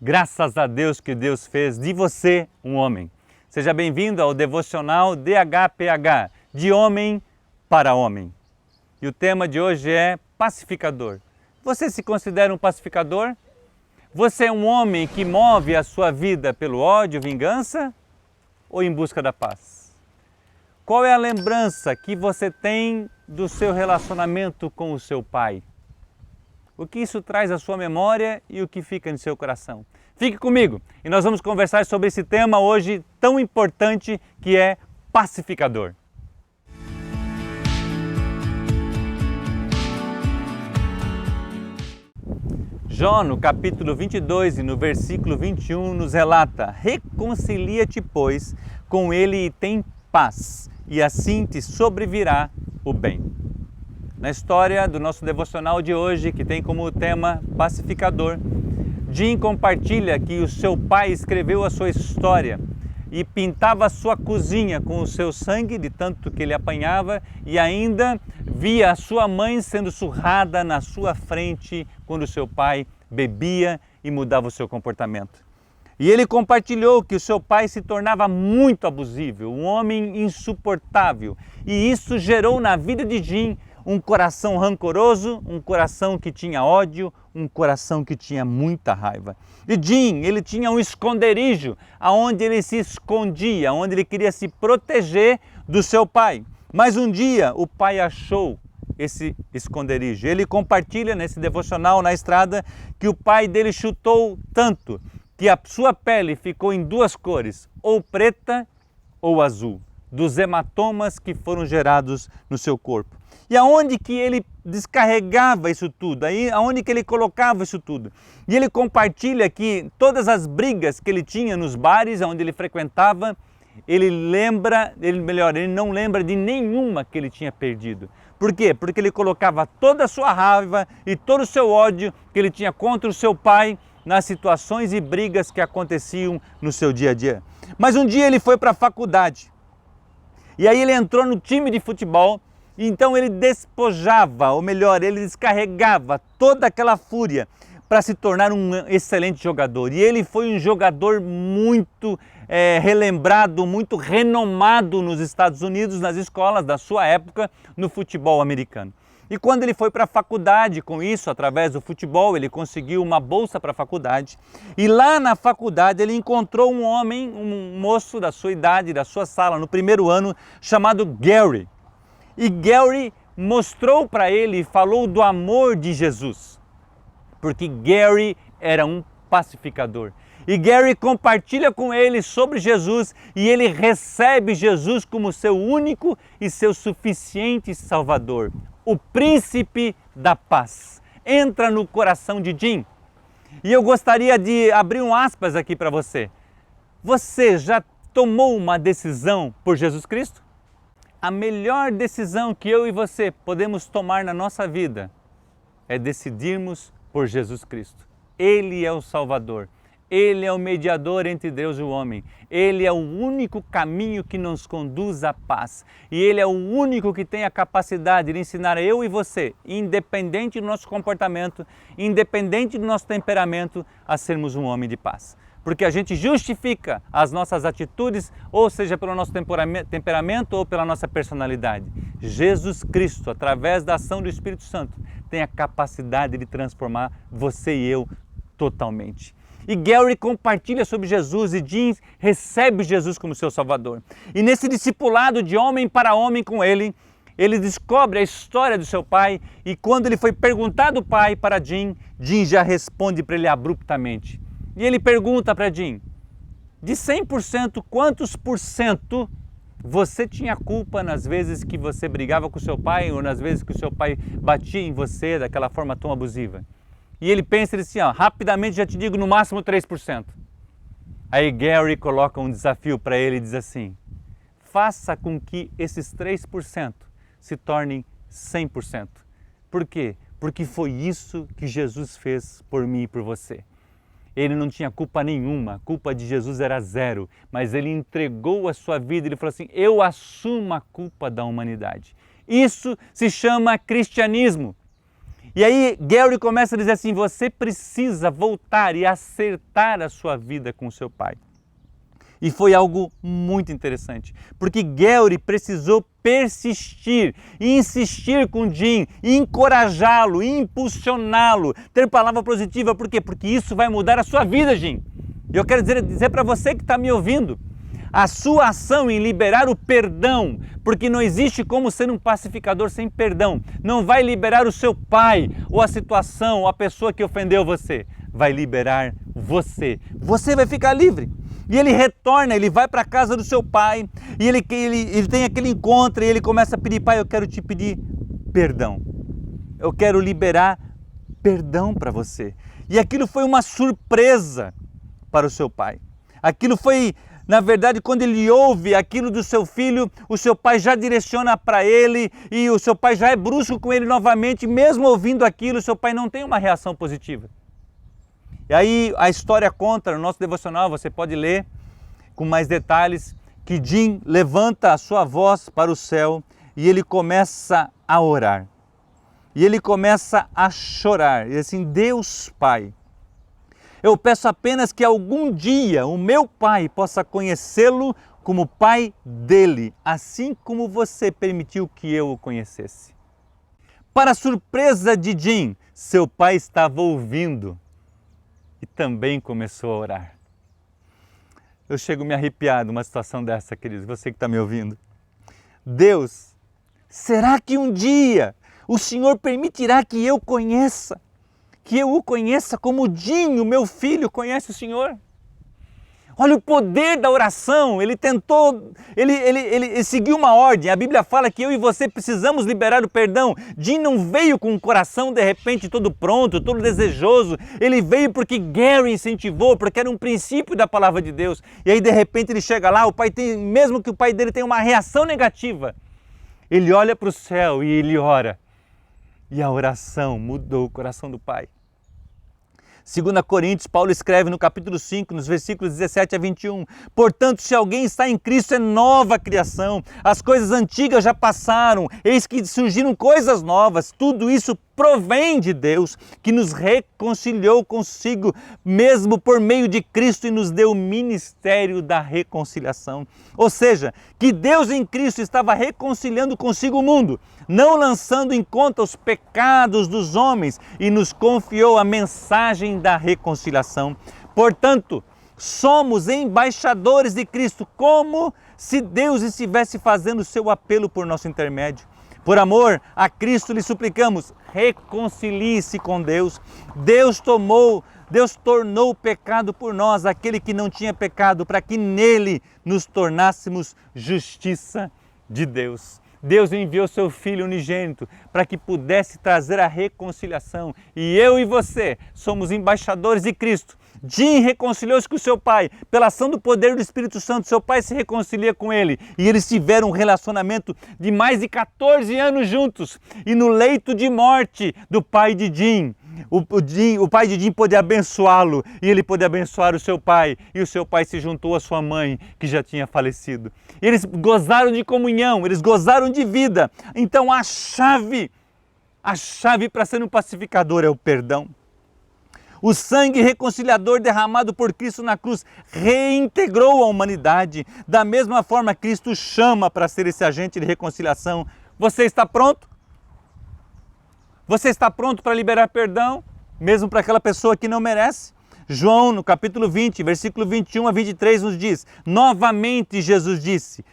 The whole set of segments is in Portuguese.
Graças a Deus que Deus fez de você um homem. Seja bem-vindo ao devocional DHPH, de homem para homem. E o tema de hoje é pacificador. Você se considera um pacificador? Você é um homem que move a sua vida pelo ódio, vingança ou em busca da paz? Qual é a lembrança que você tem do seu relacionamento com o seu pai? O que isso traz à sua memória e o que fica no seu coração? Fique comigo e nós vamos conversar sobre esse tema hoje tão importante que é pacificador. Jó, no capítulo 22 e no versículo 21, nos relata: reconcilia-te, pois, com ele e tem paz, e assim te sobrevirá o bem. Na história do nosso devocional de hoje, que tem como tema pacificador, Jim compartilha que o seu pai escreveu a sua história e pintava a sua cozinha com o seu sangue, de tanto que ele apanhava, e ainda via a sua mãe sendo surrada na sua frente quando o seu pai bebia e mudava o seu comportamento. E ele compartilhou que o seu pai se tornava muito abusivo, um homem insuportável, e isso gerou na vida de Jim um coração rancoroso, um coração que tinha ódio, um coração que tinha muita raiva. E Jim, ele tinha um esconderijo aonde ele se escondia, onde ele queria se proteger do seu pai. Mas um dia o pai achou esse esconderijo. Ele compartilha nesse devocional na estrada que o pai dele chutou tanto que a sua pele ficou em duas cores, ou preta ou azul, dos hematomas que foram gerados no seu corpo. E aonde que ele descarregava isso tudo? Aí aonde que ele colocava isso tudo? E ele compartilha que todas as brigas que ele tinha nos bares onde ele frequentava, ele não lembra de nenhuma que ele tinha perdido. Por quê? Porque ele colocava toda a sua raiva e todo o seu ódio que ele tinha contra o seu pai nas situações e brigas que aconteciam no seu dia a dia. Mas um dia ele foi para a faculdade. E aí ele entrou no time de futebol. Então ele despojava, ou melhor, ele descarregava toda aquela fúria para se tornar um excelente jogador. E ele foi um jogador muito relembrado, muito renomado nos Estados Unidos, nas escolas da sua época, no futebol americano. E quando ele foi para a faculdade com isso, através do futebol, ele conseguiu uma bolsa para a faculdade. E lá na faculdade ele encontrou um homem, um moço da sua idade, da sua sala, no primeiro ano, chamado Gary. E Gary mostrou para ele e falou do amor de Jesus, porque Gary era um pacificador. E Gary compartilha com ele sobre Jesus e ele recebe Jesus como seu único e seu suficiente Salvador, o príncipe da paz. Entra no coração de Jim. E eu gostaria de abrir um aspas aqui para você. Você já tomou uma decisão por Jesus Cristo? A melhor decisão que eu e você podemos tomar na nossa vida é decidirmos por Jesus Cristo. Ele é o Salvador, Ele é o mediador entre Deus e o homem, Ele é o único caminho que nos conduz à paz e Ele é o único que tem a capacidade de ensinar eu e você, independente do nosso comportamento, independente do nosso temperamento, a sermos um homem de paz. Porque a gente justifica as nossas atitudes, ou seja, pelo nosso temperamento ou pela nossa personalidade. Jesus Cristo, através da ação do Espírito Santo, tem a capacidade de transformar você e eu totalmente. E Gary compartilha sobre Jesus e Jim recebe Jesus como seu Salvador. E nesse discipulado de homem para homem com ele, ele descobre a história do seu pai e quando ele foi perguntar do pai para Jim, Jim já responde para ele abruptamente. E ele pergunta para Jim, de 100%, quantos por cento você tinha culpa nas vezes que você brigava com seu pai ou nas vezes que o seu pai batia em você daquela forma tão abusiva? E ele pensa assim, rapidamente já te digo, no máximo 3%. Aí Gary coloca um desafio para ele e diz assim, faça com que esses 3% se tornem 100%. Por quê? Porque foi isso que Jesus fez por mim e por você. Ele não tinha culpa nenhuma, a culpa de Jesus era zero, mas ele entregou a sua vida, ele falou assim, eu assumo a culpa da humanidade. Isso se chama cristianismo. E aí Gary começa a dizer assim, você precisa voltar e acertar a sua vida com o seu pai. E foi algo muito interessante, porque Gary precisou persistir, insistir com Jim, encorajá-lo, impulsioná-lo, ter palavra positiva. Por quê? Porque isso vai mudar a sua vida, Jim. E eu quero dizer para você que está me ouvindo, a sua ação em liberar o perdão, porque não existe como ser um pacificador sem perdão, não vai liberar o seu pai, ou a situação, ou a pessoa que ofendeu você, vai liberar você. Você vai ficar livre. E ele retorna, ele vai para a casa do seu pai, e ele tem aquele encontro, e ele começa a pedir, pai, eu quero te pedir perdão. Eu quero liberar perdão para você. E aquilo foi uma surpresa para o seu pai. Aquilo foi, na verdade, quando ele ouve aquilo do seu filho, o seu pai já direciona para ele, e o seu pai já é brusco com ele novamente, mesmo ouvindo aquilo, o seu pai não tem uma reação positiva. E aí a história conta, no nosso devocional, você pode ler com mais detalhes, que Jim levanta a sua voz para o céu e ele começa a orar. E ele começa a chorar. E assim, Deus Pai, eu peço apenas que algum dia o meu pai possa conhecê-lo como pai dele, assim como você permitiu que eu o conhecesse. Para a surpresa de Jim, seu pai estava ouvindo. E também começou a orar. Eu chego a me arrepiar numa situação dessa, queridos, você que está me ouvindo. Deus, será que um dia o Senhor permitirá que eu o conheça como o Dinho, meu filho, conhece o Senhor? Olha o poder da oração, ele seguiu uma ordem. A Bíblia fala que eu e você precisamos liberar o perdão. Jim não veio com o coração de repente todo pronto, todo desejoso. Ele veio porque Gary incentivou, porque era um princípio da palavra de Deus. E aí de repente ele chega lá, mesmo que o pai dele tenha uma reação negativa, ele olha para o céu e ele ora. E a oração mudou o coração do pai. 2 Coríntios, Paulo escreve no capítulo 5, nos versículos 17 a 21, portanto, se alguém está em Cristo, é nova criação, as coisas antigas já passaram, eis que surgiram coisas novas, tudo isso provém de Deus, que nos reconciliou consigo mesmo por meio de Cristo e nos deu o ministério da reconciliação. Ou seja, que Deus em Cristo estava reconciliando consigo o mundo, não lançando em conta os pecados dos homens, e nos confiou a mensagem da reconciliação. Portanto, somos embaixadores de Cristo, como se Deus estivesse fazendo o seu apelo por nosso intermédio. Por amor a Cristo lhe suplicamos, reconcilie-se com Deus. Deus tornou o pecado por nós, aquele que não tinha pecado, para que nele nos tornássemos justiça de Deus. Deus enviou seu Filho unigênito para que pudesse trazer a reconciliação. E eu e você somos embaixadores de Cristo. Jim reconciliou-se com seu pai, pela ação do poder do Espírito Santo, seu pai se reconcilia com ele, e eles tiveram um relacionamento de mais de 14 anos juntos, e no leito de morte do pai de Jim, o pai de Jim pôde abençoá-lo, e ele pôde abençoar o seu pai, e o seu pai se juntou à sua mãe, que já tinha falecido. Eles gozaram de comunhão, eles gozaram de vida. Então a chave para ser um pacificador é o perdão. O sangue reconciliador derramado por Cristo na cruz reintegrou a humanidade. Da mesma forma, Cristo chama para ser esse agente de reconciliação. Você está pronto? Você está pronto para liberar perdão, mesmo para aquela pessoa que não merece? João, no capítulo 20, versículo 21 a 23, nos diz, novamente Jesus disse,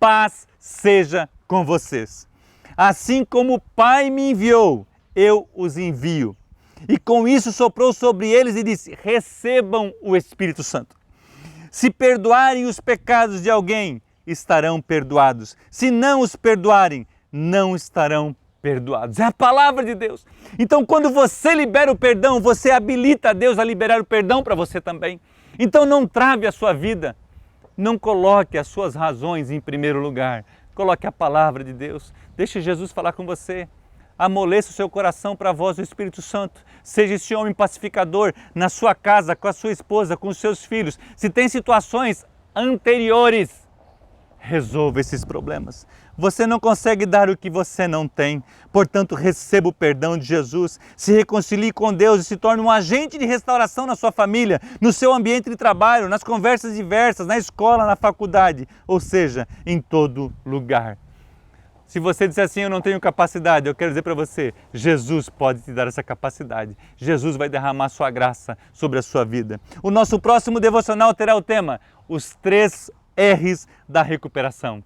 paz seja com vocês. Assim como o Pai me enviou, eu os envio. E com isso soprou sobre eles e disse, recebam o Espírito Santo. Se perdoarem os pecados de alguém, estarão perdoados. Se não os perdoarem, não estarão perdoados. É a palavra de Deus. Então, quando você libera o perdão, você habilita a Deus a liberar o perdão para você também. Então, não trave a sua vida. Não coloque as suas razões em primeiro lugar. Coloque a palavra de Deus. Deixe Jesus falar com você. Amoleça o seu coração para a voz do Espírito Santo. Seja esse homem pacificador na sua casa, com a sua esposa, com os seus filhos. Se tem situações anteriores, resolva esses problemas. Você não consegue dar o que você não tem. Portanto, receba o perdão de Jesus, se reconcilie com Deus e se torne um agente de restauração na sua família, no seu ambiente de trabalho, nas conversas diversas, na escola, na faculdade, ou seja, em todo lugar. Se você disser assim, eu não tenho capacidade, eu quero dizer para você, Jesus pode te dar essa capacidade. Jesus vai derramar sua graça sobre a sua vida. O nosso próximo devocional terá o tema, os 3 R's da recuperação.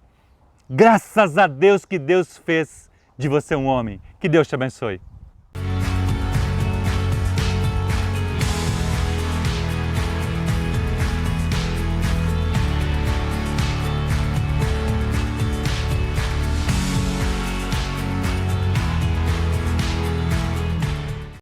Graças a Deus que Deus fez de você um homem. Que Deus te abençoe.